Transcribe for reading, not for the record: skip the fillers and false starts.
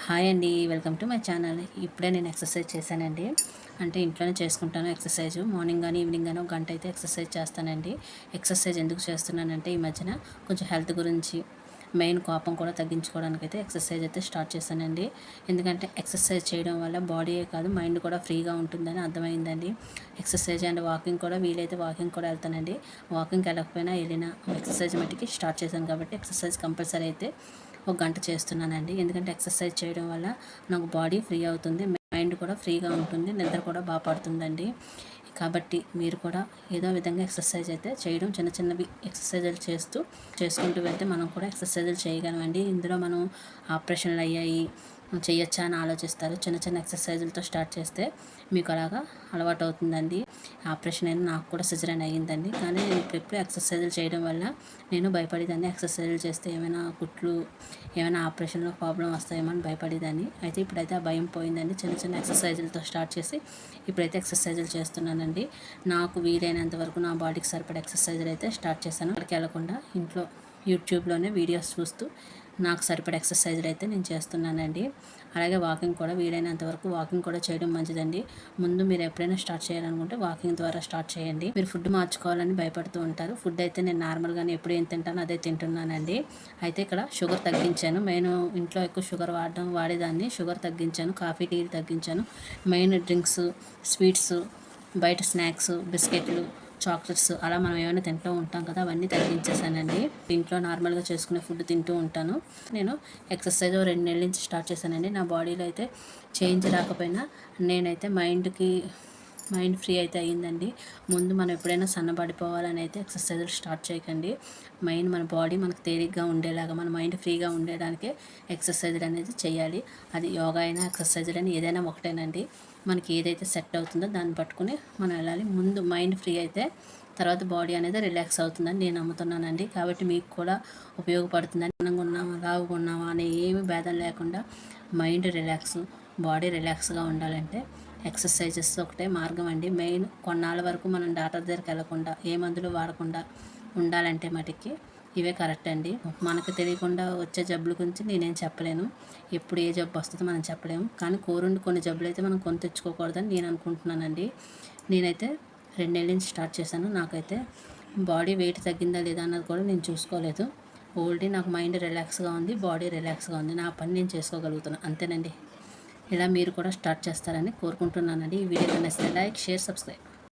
Hi అండి, welcome to my channel. ఇప్పుడే నేను ఎక్సర్సైజ్ చేశానండి. అంటే ఇంట్లోనే చేసుకుంటాను ఎక్సర్సైజ్. మార్నింగ్ కానీ ఈవినింగ్ కానీ ఒక గంట అయితే ఎక్సర్సైజ్ చేస్తానండి. ఎక్సర్సైజ్ ఎందుకు చేస్తున్నానంటే ఈ మధ్యన కొంచెం హెల్త్ గురించి, మెయిన్ కోపం కూడా తగ్గించుకోవడానికి అయితే ఎక్సర్సైజ్ అయితే స్టార్ట్ చేశానండి. ఎందుకంటే ఎక్సర్సైజ్ చేయడం వల్ల బాడీయే కాదు మైండ్ కూడా ఫ్రీగా ఉంటుందని అర్థమైందండి. ఎక్సర్సైజ్ అండ్ వాకింగ్ కూడా వీలైతే వాకింగ్ కూడా వెళ్తానండి. వాకింగ్కి వెళ్ళకపోయినా వెళ్ళినా ఎక్సర్సైజ్ మట్టుకి స్టార్ట్ చేశాను కాబట్టి ఎక్సర్సైజ్ కంపల్సరీ అయితే ఒక గంట చేస్తున్నానండి. ఎందుకంటే ఎక్సర్సైజ్ చేయడం వల్ల నాకు బాడీ ఫ్రీ అవుతుంది, మైండ్ కూడా ఫ్రీగా ఉంటుంది, నిద్ర కూడా బాగా పడుతుందండి. కాబట్టి మీరు కూడా ఏదో విధంగా ఎక్సర్సైజ్ అయితే చేయడం, చిన్న చిన్నవి ఎక్సర్సైజులు చేసుకుంటూ వెళ్తే మనం కూడా ఎక్సర్సైజులు చేయగలమండి. ఇందులో మనం ఆపరేషన్లు అయ్యాయి చేయొచ్చా అని ఆలోచిస్తారు. చిన్న చిన్న ఎక్సర్సైజులతో స్టార్ట్ చేస్తే మీకు అలాగా అలవాటు అవుతుందండి. ఆపరేషన్ అయినా నాకు కూడా సిజరీన్ అయ్యిందండి. కానీ నేను ఇప్పుడు ఎక్సర్సైజులు చేయడం వల్ల నేను భయపడేదాన్ని. ఎక్సర్సైజులు చేస్తే ఏమైనా కుట్లు, ఏమైనా ఆపరేషన్లో ప్రాబ్లం వస్తాయేమో అని భయపడేదాన్ని. అయితే ఇప్పుడైతే ఆ భయం పోయిందండి. చిన్న చిన్న ఎక్సర్సైజులతో స్టార్ట్ చేసి ఇప్పుడైతే ఎక్సర్సైజులు చేస్తున్నానండి. నాకు వీలైనంత వరకు నా బాడీకి సరిపడే ఎక్సర్సైజులు అయితే స్టార్ట్ చేశాను. అక్కడికి వెళ్ళకుండా ఇంట్లో యూట్యూబ్లోనే వీడియోస్ చూస్తూ నాకు సరిపడే ఎక్సర్సైజులు అయితే నేను చేస్తున్నానండి. అలాగే వాకింగ్ కూడా వీలైనంత వరకు వాకింగ్ కూడా చేయడం మంచిదండి. ముందు మీరు ఎప్పుడైనా స్టార్ట్ చేయాలనుకుంటే వాకింగ్ ద్వారా స్టార్ట్ చేయండి. మీరు ఫుడ్ మార్చుకోవాలని భయపడుతూ ఉంటారు. ఫుడ్ అయితే నేను నార్మల్గానే ఎప్పుడు ఏం తింటానో అదే తింటున్నానండి. అయితే ఇక్కడ షుగర్ తగ్గించాను. మెయిన్ ఇంట్లో ఎక్కువ షుగర్ వాడేదాన్ని. షుగర్ తగ్గించాను, కాఫీ టీ తగ్గించాను. మెయిన్ డ్రింక్స్, స్వీట్స్, బయట స్నాక్స్, బిస్కెట్లు, చాక్లెట్స్ అలా మనం ఏమైనా తింటూ ఉంటాం కదా, అవన్నీ తగ్గించేసానండి. ఇంట్లో నార్మల్గా చేసుకునే ఫుడ్ తింటూ ఉంటాను. నేను ఎక్సర్సైజ్ 2 నెలల నుంచి స్టార్ట్ చేశానండి. నా బాడీలో అయితే చేంజ్ రాకపోయినా నేనైతే మైండ్ ఫ్రీ అయితే అయ్యిందండి. ముందు మనం ఎప్పుడైనా సన్నబడిపోవాలని అయితే ఎక్సర్సైజులు స్టార్ట్ చేయకండి. మన బాడీ మనకు తేలిగ్గా ఉండేలాగా, మన మైండ్ ఫ్రీగా ఉండేదానికే ఎక్సర్సైజులు అనేది చేయాలి. అది యోగా అయినా ఎక్సర్సైజులు అయినా ఏదైనా ఒకటేనండి. మనకి ఏదైతే సెట్ అవుతుందో దాన్ని పట్టుకుని మనం వెళ్ళాలి. ముందు మైండ్ ఫ్రీ అయితే తర్వాత బాడీ అనేది రిలాక్స్ అవుతుందని నేను నమ్ముతున్నానండి. కాబట్టి మీకు కూడా ఉపయోగపడుతుందని. అందంగా ఉన్నామా, లావుగా ఉన్నామా అనే ఏమి భేదం లేకుండా మైండ్ రిలాక్స్, బాడీ రిలాక్స్గా ఉండాలంటే ఎక్సర్సైజెస్ ఒకటే మార్గం అండి. మెయిన్ కొన్నాళ్ళ వరకు మనం డాక్టర్ దగ్గరికి వెళ్ళకుండా, ఏ మందులు వాడకుండా ఉండాలంటే మటుకి ఇవే కరెక్ట్ అండి. మనకు తెలియకుండా వచ్చే జబ్బుల గురించి నేనేం చెప్పలేను. ఎప్పుడు ఏ జబ్బు వస్తుందో మనం చెప్పలేము. కానీ కోరుండి కొన్ని జబ్బులు అయితే మనం కొని తెచ్చుకోకూడదని నేను అనుకుంటున్నానండి. నేనైతే 2 నెలల నుంచి స్టార్ట్ చేశాను. నాకైతే బాడీ వెయిట్ తగ్గిందా లేదా అన్నది కూడా నేను చూసుకోలేదు. ఓన్లీ నాకు మైండ్ రిలాక్స్గా ఉంది, బాడీ రిలాక్స్గా ఉంది. నా పని నేను చేసుకోగలుగుతున్నాను, అంతేనండి. ఇలా మీరు కూడా స్టార్ట్ చేస్తారని కోరుకుంటున్నానండి. ఈ వీడియో నచ్చితే లైక్, షేర్, సబ్స్క్రైబ్.